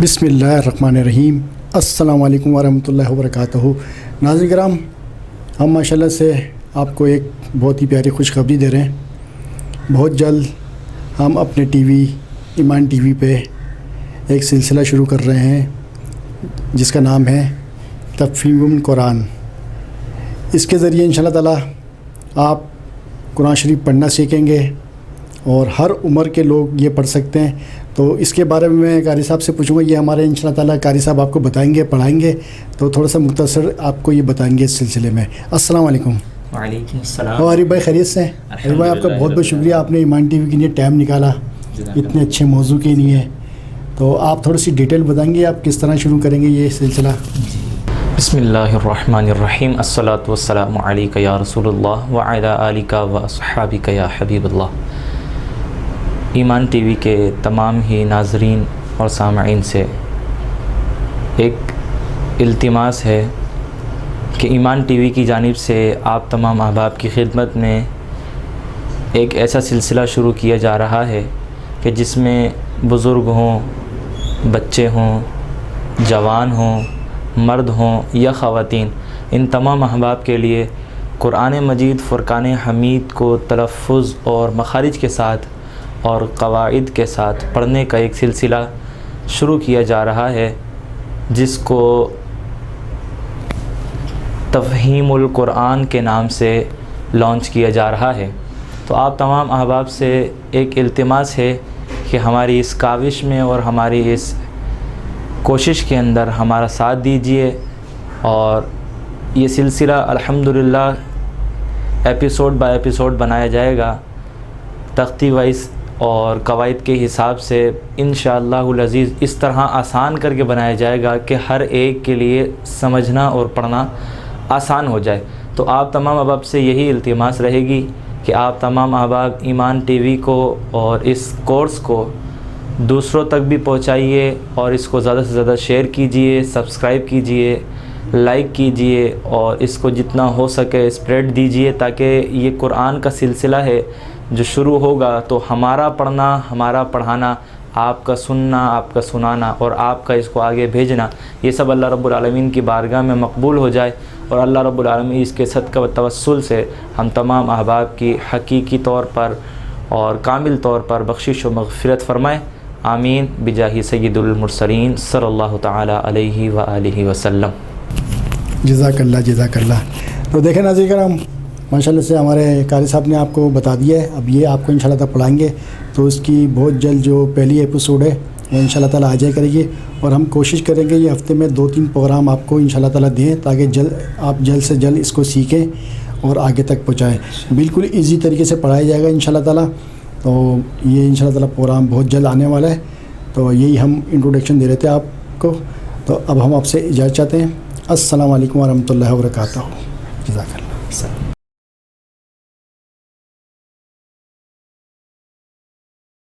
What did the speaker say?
بسم اللہ الرحمن الرحیم۔ السلام علیکم ورحمۃ اللہ وبرکاتہ۔ ناظرین کرام، ہم ماشاءاللہ سے آپ کو ایک بہت ہی پیاری خوشخبری دے رہے ہیں۔ بہت جلد ہم اپنے ٹی وی ایمان ٹی وی پہ ایک سلسلہ شروع کر رہے ہیں جس کا نام ہے تفہیم القرآن۔ اس کے ذریعے انشاءاللہ تعالیٰ آپ قرآن شریف پڑھنا سیکھیں گے اور ہر عمر کے لوگ یہ پڑھ سکتے ہیں۔ تو اس کے بارے میں قاری صاحب سے پوچھوں گا، یہ ہمارے انشاءاللہ تعالیٰ قاری صاحب آپ کو بتائیں گے، پڑھائیں گے، تو تھوڑا سا مختصر آپ کو یہ بتائیں گے اس سلسلے میں۔ السلام علیکم۔ وعلیکم السلام۔ عارف بھائی خیریت سے؟ عارف بھائی آپ کا بہت بہت شکریہ، آپ نے ایمان ٹی وی کے لیے ٹائم نکالا اتنے اچھے موضوع کے لیے۔ تو آپ تھوڑی سی ڈیٹیل بتائیں گے آپ کس طرح شروع کریں گے یہ سلسلہ؟ بسم اللہ الرحمن الرحیم۔ الصلاۃ والسلام علیک یا رسول اللہ وعلی آلک واصحابک یا حبیب اللہ۔ ایمان ٹی وی کے تمام ہی ناظرین اور سامعین سے ایک التماس ہے کہ ایمان ٹی وی کی جانب سے آپ تمام احباب کی خدمت میں ایک ایسا سلسلہ شروع کیا جا رہا ہے کہ جس میں بزرگ ہوں، بچے ہوں، جوان ہوں، مرد ہوں یا خواتین، ان تمام احباب کے لیے قرآن مجید فرقان حمید کو تلفظ اور مخارج کے ساتھ اور قواعد کے ساتھ پڑھنے کا ایک سلسلہ شروع کیا جا رہا ہے جس کو تفہیم القرآن کے نام سے لانچ کیا جا رہا ہے۔ تو آپ تمام احباب سے ایک التماس ہے کہ ہماری اس کاوش میں اور ہماری اس کوشش کے اندر ہمارا ساتھ دیجیے، اور یہ سلسلہ الحمدللہ ایپیسوڈ بائی ایپیسوڈ بنایا جائے گا، تختی وائز اور قواعد کے حساب سے انشاءاللہ العزیز اس طرح آسان کر کے بنایا جائے گا کہ ہر ایک کے لیے سمجھنا اور پڑھنا آسان ہو جائے۔ تو آپ تمام احباب سے یہی التماس رہے گی کہ آپ تمام احباب ایمان ٹی وی کو اور اس کورس کو دوسروں تک بھی پہنچائیے، اور اس کو زیادہ سے زیادہ شیئر کیجئے، سبسکرائب کیجئے، لائک کیجئے، اور اس کو جتنا ہو سکے اسپریڈ دیجئے، تاکہ یہ قرآن کا سلسلہ ہے جو شروع ہوگا تو ہمارا پڑھنا، ہمارا پڑھانا، آپ کا سننا، آپ کا سنانا اور آپ کا اس کو آگے بھیجنا، یہ سب اللہ رب العالمین کی بارگاہ میں مقبول ہو جائے، اور اللہ رب العالمین اس کے صدقہ و توسل سے ہم تمام احباب کی حقیقی طور پر اور کامل طور پر بخشش و مغفرت فرمائے۔ آمین بجاہ سید المرسلین صلی اللہ تعالی علیہ وآلہ وسلم۔ جزاک اللہ، جزاک اللہ۔ تو دیکھیں ناظرین کرام، ماشاءاللہ سے ہمارے قاری صاحب نے آپ کو بتا دیا ہے، اب یہ آپ کو انشاءاللہ تعالیٰ پڑھائیں گے، تو اس کی بہت جلد جو پہلی ایپیسوڈ ہے وہ انشاءاللہ تعالیٰ آ جائے کرے گی، اور ہم کوشش کریں گے یہ ہفتے میں 2-3 پروگرام آپ کو انشاءاللہ تعالیٰ دیں، تاکہ آپ جلد سے جلد اس کو سیکھیں اور آگے تک پہنچائیں۔ بالکل ایزی طریقے سے پڑھایا جائے گا انشاءاللہ تعالیٰ۔ تو یہ انشاءاللہ تعالیٰ پروگرام بہت جلد آنے والا ہے۔ تو یہی ہم انٹروڈکشن دے رہے تھے آپ کو۔ تو اب ہم آپ سے اجازت چاہتے ہیں۔ السلام علیکم ورحمۃ اللہ وبرکاتہ۔ جزاک اللہ۔